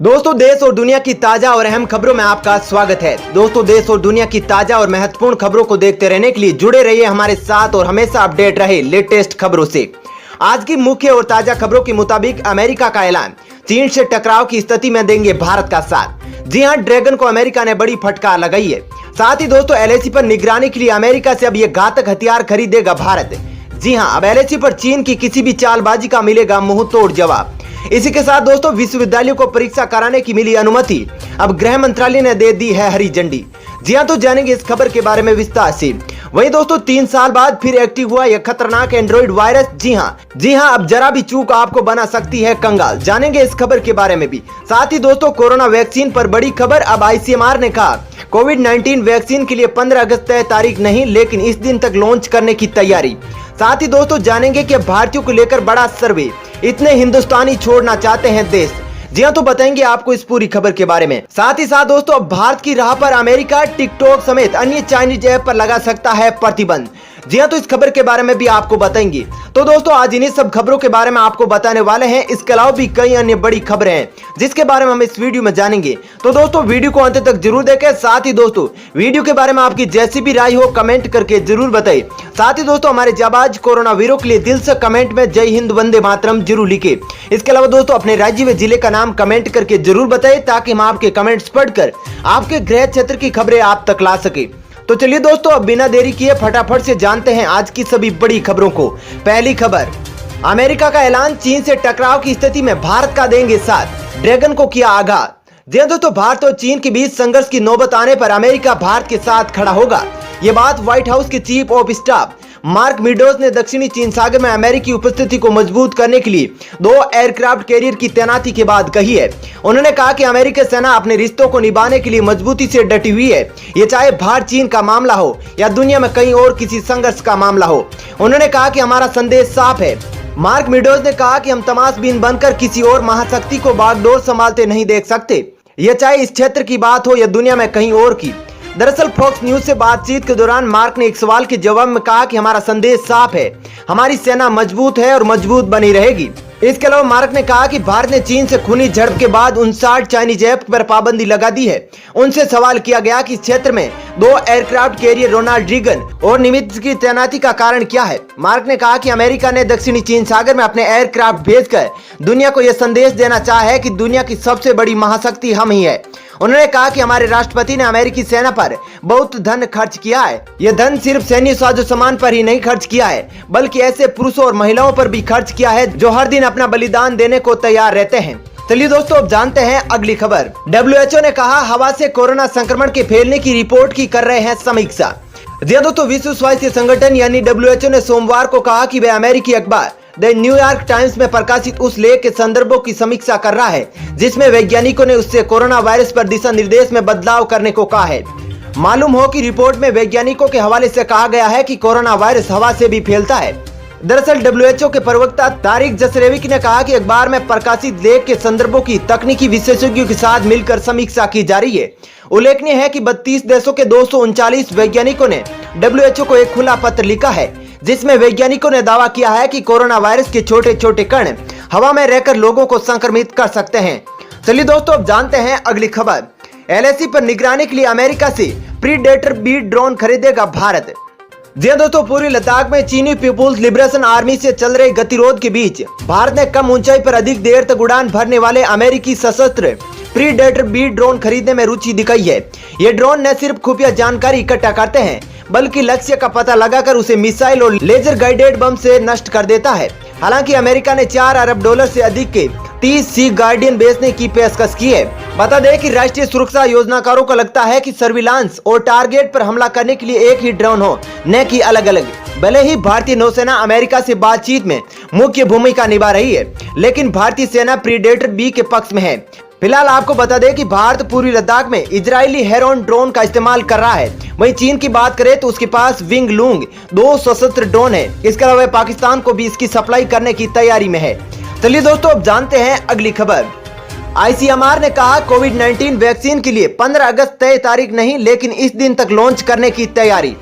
दोस्तों, देश और दुनिया की ताजा और अहम खबरों में आपका स्वागत है। दोस्तों, देश और दुनिया की ताजा और महत्वपूर्ण खबरों को देखते रहने के लिए जुड़े रहिए हमारे साथ और हमेशा अपडेट रहे लेटेस्ट खबरों से। आज की मुख्य और ताजा खबरों के मुताबिक अमेरिका का ऐलान, चीन से टकराव की स्थिति में देंगे भारत का साथ। जी हां, ड्रैगन को अमेरिका ने बड़ी फटकार लगाई है। साथ ही दोस्तों, एलएसी पर निगरानी के लिए अमेरिका से अब ये घातक हथियार खरीदेगा भारत। जी हां, अब एलएसी पर चीन की किसी भी चालबाजी का मिलेगा मुंह तोड़ जवाब। इसी के साथ दोस्तों, विश्वविद्यालयों को परीक्षा कराने की मिली अनुमति, अब गृह मंत्रालय ने दे दी है हरी झंडी। जी हां, तो जानेंगे इस खबर के बारे में विस्तार से। वहीं दोस्तों, 3 साल बाद फिर एक्टिव हुआ यह खतरनाक एंड्रॉइड वायरस। जी हां, अब जरा भी चूक आपको बना सकती है कंगाल। जानेंगे इस खबर के बारे में भी। साथ ही दोस्तों, कोरोना वैक्सीन पर बड़ी खबर, अब आईसीएमआर ने कहा कोविड-19 वैक्सीन के लिए 15 अगस्त तय तारीख नहीं, लेकिन इस दिन तक लॉन्च करने की तैयारी। साथ ही दोस्तों, जानेंगे कि भारतीयों को लेकर बड़ा सर्वे, इतने हिंदुस्तानी छोड़ना चाहते हैं देश। जी हां, तो बताएंगे आपको इस पूरी खबर के बारे में। साथ ही साथ दोस्तों, अब भारत की राह पर अमेरिका टिकटॉक समेत अन्य चाइनीज ऐप पर लगा सकता है प्रतिबंध। जी हां, तो इस खबर के बारे में भी आपको बताएंगे। तो दोस्तों, आज इन्हीं सब खबरों के बारे में आपको बताने वाले हैं। इसके अलावा भी कई अन्य बड़ी खबरें हैं जिसके बारे में हम इस वीडियो में जानेंगे। तो दोस्तों, वीडियो को अंत तक जरूर देखें। साथ ही दोस्तों, वीडियो के बारे में आपकी जैसी भी राय हो कमेंट करके जरूर बताइए। साथ ही दोस्तों, हमारे जाबाज कोरोना वीरों के लिए दिल से कमेंट में जय हिंद वंदे मातरम जरूर लिखे। इसके अलावा दोस्तों, अपने राज्य व जिले का नाम कमेंट करके जरूर बताइए ताकि हम आपके कमेंट्स पढ़कर आपके गृह क्षेत्र की खबरें आप तक ला सके। तो चलिए दोस्तों, अब बिना देरी किए फटाफट से जानते हैं आज की सभी बड़ी खबरों को। पहली खबर, अमेरिका का ऐलान, चीन से टकराव की स्थिति में भारत का देंगे साथ, ड्रैगन को किया आगाज। जी दोस्तों, भारत और चीन के बीच संघर्ष की नौबत आने पर अमेरिका भारत के साथ खड़ा होगा। ये बात व्हाइट हाउस के chief of staff mark meadows ने दक्षिणी चीन सागर में अमेरिकी उपस्थिति को मजबूत करने के लिए 2 एयरक्राफ्ट कैरियर की तैनाती के बाद कही है। उन्होंने कहा कि अमेरिकी सेना अपने रिश्तों को निभाने के लिए मजबूती से डटी हुई है, ये चाहे भारत चीन का मामला हो या दुनिया में कहीं और किसी संघर्ष का मामला हो। उन्होंने कहा कि हमारा संदेश साफ है। मार्क मीडोज ने कहा कि हम तमाशबीन बनकर किसी और महाशक्ति को बागडोर संभालते नहीं देख सकते, ये चाहे इस क्षेत्र की बात हो या दुनिया में कहीं और की। दरअसल फॉक्स न्यूज से बातचीत के दौरान मार्क ने एक सवाल के जवाब में कहा कि हमारा संदेश साफ है, हमारी सेना मजबूत है और मजबूत बनी रहेगी। इसके अलावा मार्क ने कहा कि भारत ने चीन से खूनी झड़प के बाद 59 चाइनीज ऐप पर पाबंदी लगा दी है। उनसे सवाल किया गया कि इस क्षेत्र में 2 एयरक्राफ्ट कैरियर रोनाल्ड रीगन और निमित्ज की तैनाती का कारण क्या है। मार्क ने कहा कि अमेरिका ने दक्षिणी चीन सागर में अपने एयरक्राफ्ट भेजकर दुनिया को यह संदेश देना चाहा है कि दुनिया की सबसे बड़ी महाशक्ति हम ही है। उन्होंने कहा कि हमारे राष्ट्रपति ने अमेरिकी सेना पर बहुत धन खर्च किया है। यह धन सिर्फ सैन्य साजो सामान पर ही नहीं खर्च किया है, बल्कि ऐसे पुरुषों और महिलाओं पर भी खर्च किया है जो हर दिन अपना बलिदान देने को तैयार रहते हैं। चलिए दोस्तों, अब जानते हैं अगली खबर। WHO ने कहा, हवा से कोरोना संक्रमण के फैलने की रिपोर्ट की कर रहे हैं समीक्षा। जी दोस्तों, विश्व स्वास्थ्य संगठन यानी WHO ने सोमवार को कहा कि वह अमेरिकी अखबार द न्यूयॉर्क टाइम्स में प्रकाशित उस लेख के संदर्भों की समीक्षा कर रहा है जिसमें वैज्ञानिकों ने उससे कोरोना वायरस पर दिशा निर्देश में बदलाव करने को कहा है। मालूम हो कि रिपोर्ट में वैज्ञानिकों के हवाले से कहा गया है कि कोरोना वायरस हवा से भी फैलता है। दरअसल WHO के प्रवक्ता तारिक जसरेविक ने कहा कि अखबार में प्रकाशित लेख के संदर्भों की तकनीकी विशेषज्ञों के साथ मिलकर समीक्षा की जा रही है। उल्लेखनीय है कि 32 देशों के 239 वैज्ञानिकों ने WHO को एक खुला पत्र लिखा है जिसमें वैज्ञानिकों ने दावा किया है कि कोरोना वायरस के छोटे छोटे कण हवा में रहकर लोगों को संक्रमित कर सकते हैं। चलिए दोस्तों, अब जानते हैं अगली खबर। एलएसी पर निगरानी के लिए अमेरिका से प्रीडेटर बी ड्रोन खरीदेगा भारत। जी दोस्तों, पूर्वी लद्दाख में चीनी पीपुल्स लिबरेशन आर्मी से चल रहे गतिरोध के बीच भारत ने कम ऊंचाई पर अधिक देर तक उड़ान भरने वाले अमेरिकी सशस्त्र प्रीडेटर बी ड्रोन खरीदने में रुचि दिखाई है। ये ड्रोन न सिर्फ खुफिया जानकारी इकट्ठा करते हैं बल्कि लक्ष्य का पता लगाकर उसे मिसाइल और लेजर गाइडेड बम से नष्ट कर देता है। हालांकि अमेरिका ने $4 अरब से अधिक के 30 सी गार्डियन बेचने की पेशकश की है। बता दें कि राष्ट्रीय सुरक्षा योजनाकारों को लगता है कि सर्विलांस और टारगेट पर हमला करने के लिए एक ही ड्रोन हो, न कि अलग अलग। भले ही भारतीय नौसेना अमेरिका से बातचीत में मुख्य भूमिका निभा रही है, लेकिन भारतीय सेना प्रीडेटर बी के पक्ष में है। फिलहाल आपको बता दें कि भारत पूर्वी लद्दाख में इजरायली हेरोन ड्रोन का इस्तेमाल कर रहा है। वहीं चीन की बात करें तो उसके पास विंग लूंग 2 सशस्त्र ड्रोन है। इसके अलावा पाकिस्तान को भी इसकी सप्लाई करने की तैयारी में है। चलिए दोस्तों, अब जानते हैं अगली खबर। आईसीएमआर ने कहा कोविड-19 वैक्सीन के लिए 15 अगस्त तय तारीख नहीं, लेकिन इस दिन तक लॉन्च करने की तैयारी।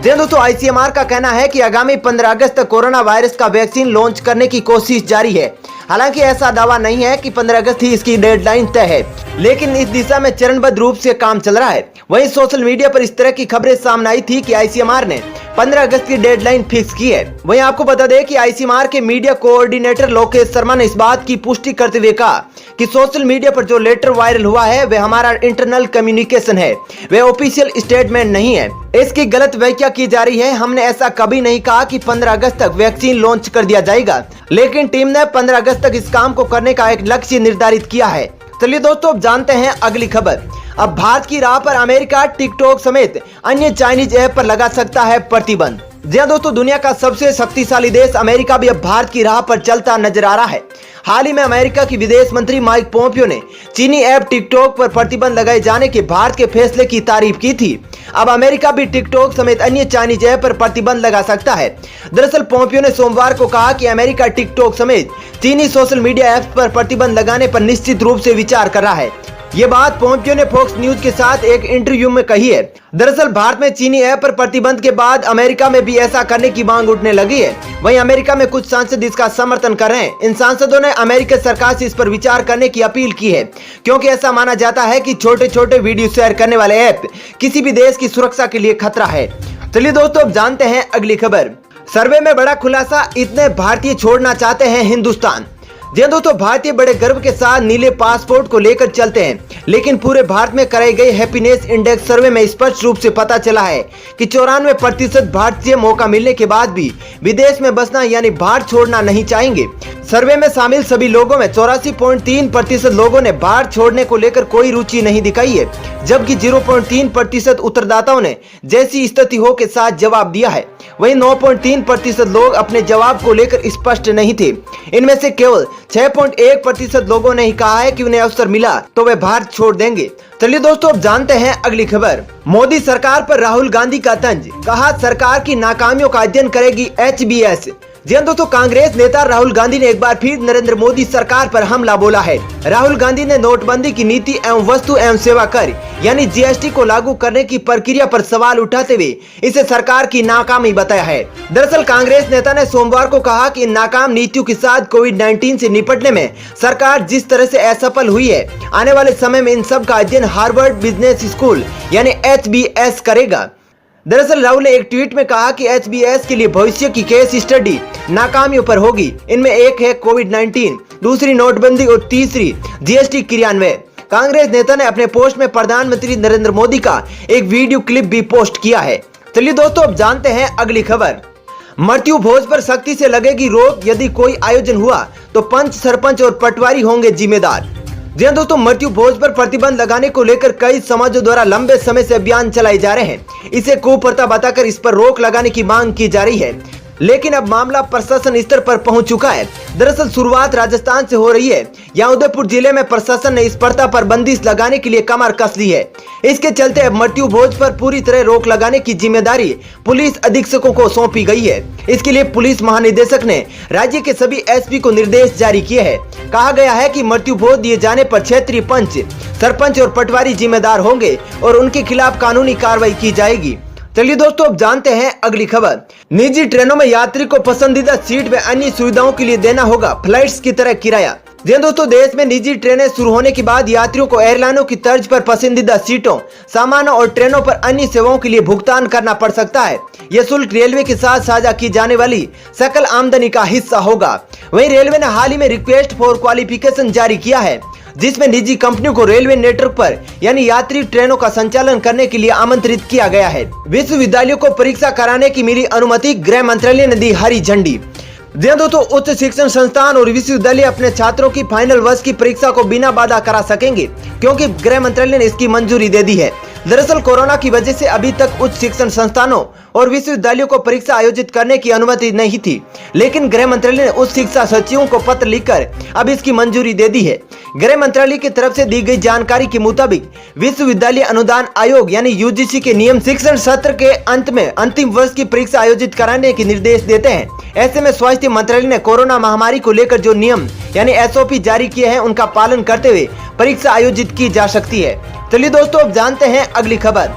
दोस्तों, आईसीएमआर का कहना है कि आगामी 15 अगस्त तक कोरोना वायरस का वैक्सीन लॉन्च करने की कोशिश जारी है। हालांकि ऐसा दावा नहीं है कि 15 अगस्त ही इसकी डेडलाइन तय है, लेकिन इस दिशा में चरणबद्ध रूप से काम चल रहा है। वहीं सोशल मीडिया पर इस तरह की खबरें सामने आई थी कि आईसीएमआर ने 15 अगस्त की डेडलाइन फिक्स की है। वहीं आपको बता दें कि आईसीएमआर के मीडिया कोऑर्डिनेटर लोकेश शर्मा ने इस बात की पुष्टि करते हुए कहा कि सोशल मीडिया पर जो लेटर वायरल हुआ है वह हमारा इंटरनल कम्युनिकेशन है, वह ऑफिशियल स्टेटमेंट नहीं है। इसकी गलत व्याख्या की जा रही है। हमने ऐसा कभी नहीं कहा कि 15 अगस्त तक वैक्सीन लॉन्च कर दिया जाएगा, लेकिन टीम ने 15 अगस्त तक इस काम को करने का एक लक्ष्य निर्धारित किया है। चलिए दोस्तों, अब जानते हैं अगली खबर। अब भारत की राह पर अमेरिका टिकटॉक समेत अन्य चाइनीज ऐप पर लगा सकता है प्रतिबंध। जी हां दोस्तों, दुनिया का सबसे शक्तिशाली देश अमेरिका भी अब भारत की राह पर चलता नजर आ रहा है। हाल ही में अमेरिका की विदेश मंत्री माइक पोम्पियो ने चीनी ऐप टिकटॉक पर प्रतिबंध लगाए जाने के भारत के फैसले की तारीफ की थी। अब अमेरिका भी टिकटॉक समेत अन्य चाइनीज ऐप पर प्रतिबंध लगा सकता है। दरअसल पोम्पियो ने सोमवार को कहा कि अमेरिका टिकटॉक समेत चीनी सोशल मीडिया ऐप पर प्रतिबंध लगाने पर निश्चित रूप से विचार कर रहा है। ये बात पोम्पियो ने फॉक्स न्यूज के साथ एक इंटरव्यू में कही है। दरअसल भारत में चीनी ऐप पर प्रतिबंध के बाद अमेरिका में भी ऐसा करने की मांग उठने लगी है। वहीं अमेरिका में कुछ सांसद इसका समर्थन कर रहे हैं। इन सांसदों ने अमेरिकी सरकार से इस पर विचार करने की अपील की है, क्योंकि ऐसा माना जाता है कि छोटे छोटे वीडियो शेयर करने वाले ऐप किसी भी देश की सुरक्षा के लिए खतरा है। चलिए दोस्तों, अब जानते हैं अगली खबर। सर्वे में बड़ा खुलासा, इतने भारतीय छोड़ना चाहते हैं हिंदुस्तान। जी दोस्तों, भारतीय बड़े गर्व के साथ नीले पासपोर्ट को लेकर चलते हैं, लेकिन पूरे भारत में कराई गई हैप्पीनेस इंडेक्स सर्वे में स्पष्ट रूप से पता चला है कि 94% भारतीय मौका मिलने के बाद भी विदेश में बसना यानी भारत छोड़ना नहीं चाहेंगे। सर्वे में शामिल सभी लोगों में 84.3% लोगों ने भारत छोड़ने को लेकर कोई रुचि नहीं दिखाई है, जबकि 0.3% उत्तरदाताओं ने जैसी स्थिति हो के साथ जवाब दिया है। वहीं 9.3% लोग अपने जवाब को लेकर स्पष्ट नहीं थे। इनमें से केवल 6.1% लोगों ने ही कहा है कि उन्हें अवसर मिला तो वे भारत छोड़ देंगे। चलिए दोस्तों, अब जानते हैं अगली खबर। मोदी सरकार पर राहुल गांधी का तंज, कहा सरकार की नाकामियों का अध्ययन करेगी HBS। जी हां दोस्तों, कांग्रेस नेता राहुल गांधी ने एक बार फिर नरेंद्र मोदी सरकार पर हमला बोला है। राहुल गांधी ने नोटबंदी की नीति एवं वस्तु एवं सेवा कर यानी GST को लागू करने की प्रक्रिया पर सवाल उठाते हुए इसे सरकार की नाकामी बताया है। दरअसल कांग्रेस नेता ने सोमवार को कहा कि इन नाकाम नीतियों के साथ कोविड-19 से निपटने में सरकार जिस तरह से असफल हुई है, आने वाले समय में इन सब का अध्ययन हार्वर्ड बिजनेस स्कूल यानी HBS करेगा। दरअसल राहुल ने एक ट्वीट में कहा कि HBS के लिए भविष्य की केस स्टडी नाकामियों पर होगी। इनमें एक है कोविड-19, दूसरी नोटबंदी और तीसरी GST क्रियान्वयन। कांग्रेस नेता ने अपने पोस्ट में प्रधानमंत्री नरेंद्र मोदी का एक वीडियो क्लिप भी पोस्ट किया है। चलिए दोस्तों, अब जानते हैं अगली खबर। मृत्यु भोज पर सख्ती से लगेगी रोक, यदि कोई आयोजन हुआ तो पंच, सरपंच और पटवारी होंगे जिम्मेदार। जी हां दोस्तों, मृत्यु भोज पर प्रतिबंध लगाने को लेकर कई समाजों द्वारा लंबे समय से अभियान चलाए जा रहे हैं। इसे कुप्रथा बताकर इस पर रोक लगाने की मांग की जा रही है, लेकिन अब मामला प्रशासन स्तर पर पहुंच चुका है। दरअसल शुरुआत राजस्थान से हो रही है। यहाँ उदयपुर जिले में प्रशासन ने इस प्रथा पर बंदिश लगाने के लिए कमर कस ली है। इसके चलते अब मृत्यु भोज पर पूरी तरह रोक लगाने की जिम्मेदारी पुलिस अधीक्षकों को सौंपी गई है। इसके लिए पुलिस महानिदेशक ने राज्य के सभी SP को निर्देश जारी किए हैं। कहा गया है कि मृत्यु भोज दिए जाने पर क्षेत्रीय पंच, सरपंच और पटवारी जिम्मेदार होंगे और उनके खिलाफ कानूनी कार्रवाई की जाएगी। चलिए दोस्तों, अब जानते हैं अगली खबर। निजी ट्रेनों में यात्री को पसंदीदा सीट व अन्य सुविधाओं के लिए देना होगा फ्लाइट्स की तरह किराया। जी दोस्तों, देश में निजी ट्रेनें शुरू होने के बाद यात्रियों को एयरलाइनों की तर्ज पर पसंदीदा सीटों, सामानों और ट्रेनों पर अन्य सेवाओं के लिए भुगतान करना पड़ सकता है। यह शुल्क रेलवे के साथ साझा की जाने वाली सकल आमदनी का हिस्सा होगा। वहीं रेलवे ने हाल ही में रिक्वेस्ट फॉर क्वालिफिकेशन जारी किया है, जिसमें निजी कंपनियों को रेलवे नेटवर्क पर यानी यात्री ट्रेनों का संचालन करने के लिए आमंत्रित किया गया है। विश्वविद्यालयों को परीक्षा कराने की मिली अनुमति, गृह मंत्रालय ने दी हरी झंडी। दोस्तों, उच्च शिक्षण संस्थान और विश्वविद्यालय अपने छात्रों की फाइनल वर्ष की परीक्षा को बिना बाधा करा सकेंगे, क्योंकि गृह मंत्रालय ने इसकी मंजूरी दे दी है। दरअसल कोरोना की वजह से अभी तक उच्च शिक्षण संस्थानों और विश्वविद्यालयों को परीक्षा आयोजित करने की अनुमति नहीं थी, लेकिन गृह मंत्रालय ने उच्च शिक्षा सचिवों को पत्र लिखकर अब इसकी मंजूरी दे दी है। गृह मंत्रालय की तरफ से दी गई जानकारी के मुताबिक विश्वविद्यालय अनुदान आयोग यानी UGC के नियम शिक्षण सत्र के अंत में अंतिम वर्ष की परीक्षा आयोजित कराने के निर्देश देते हैं। ऐसे में स्वास्थ्य मंत्रालय ने कोरोना महामारी को लेकर जो नियम यानी SOP जारी किए हैं, उनका पालन करते हुए परीक्षा आयोजित की जा सकती है। चलिए दोस्तों, अब जानते हैं अगली खबर।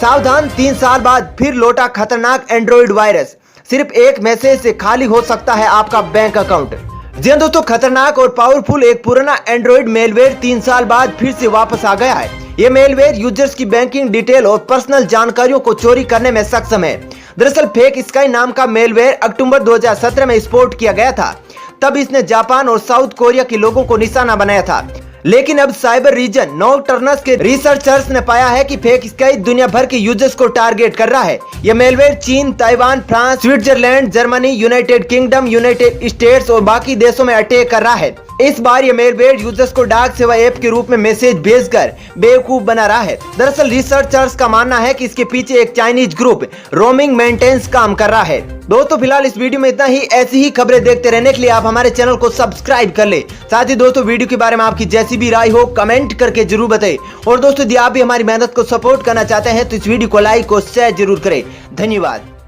सावधान, 3 साल बाद फिर लौटा खतरनाक एंड्रॉइड वायरस। सिर्फ एक मैसेज से खाली हो सकता है आपका बैंक अकाउंट। जी हाँ दोस्तों, खतरनाक और पावरफुल एक पुराना एंड्रॉइड मेलवेयर 3 साल बाद फिर से वापस आ गया है। ये मेलवेयर यूजर्स की बैंकिंग डिटेल और पर्सनल जानकारियों को चोरी करने में सक्षम है। दरअसल फेक स्काई नाम का मेलवेयर अक्टूबर 2017 में स्पॉट किया गया था। तब इसने जापान और साउथ कोरिया के लोगों को निशाना बनाया था। लेकिन अब साइबर रीजन नॉकटर्नस के रिसर्चर्स ने पाया है कि फेक स्काई दुनिया भर के यूजर्स को टारगेट कर रहा है। यह मेलवेयर चीन, Taiwan, France, Switzerland, Germany, United kingdom, United states और बाकी देशों में अटैक कर रहा है। इस बार ये मेलवेयर यूजर्स को डाक सेवा ऐप के रूप में मैसेज भेजकर बेवकूफ बना रहा है। दरअसल रिसर्चर्स का मानना है कि इसके पीछे एक चाइनीज ग्रुप रोमिंग मेंटेनेंस काम कर रहा है। दोस्तों फिलहाल इस वीडियो में इतना ही। ऐसी ही खबरें देखते रहने के लिए आप हमारे चैनल को सब्सक्राइब कर ले। साथ ही दोस्तों वीडियो के बारे में आपकी जैसी भी राय हो कमेंट करके जरूर बताएं। और दोस्तों यदि आप भी हमारी मेहनत को सपोर्ट करना चाहते हैं तो इस वीडियो को लाइक और शेयर जरूर करें। धन्यवाद।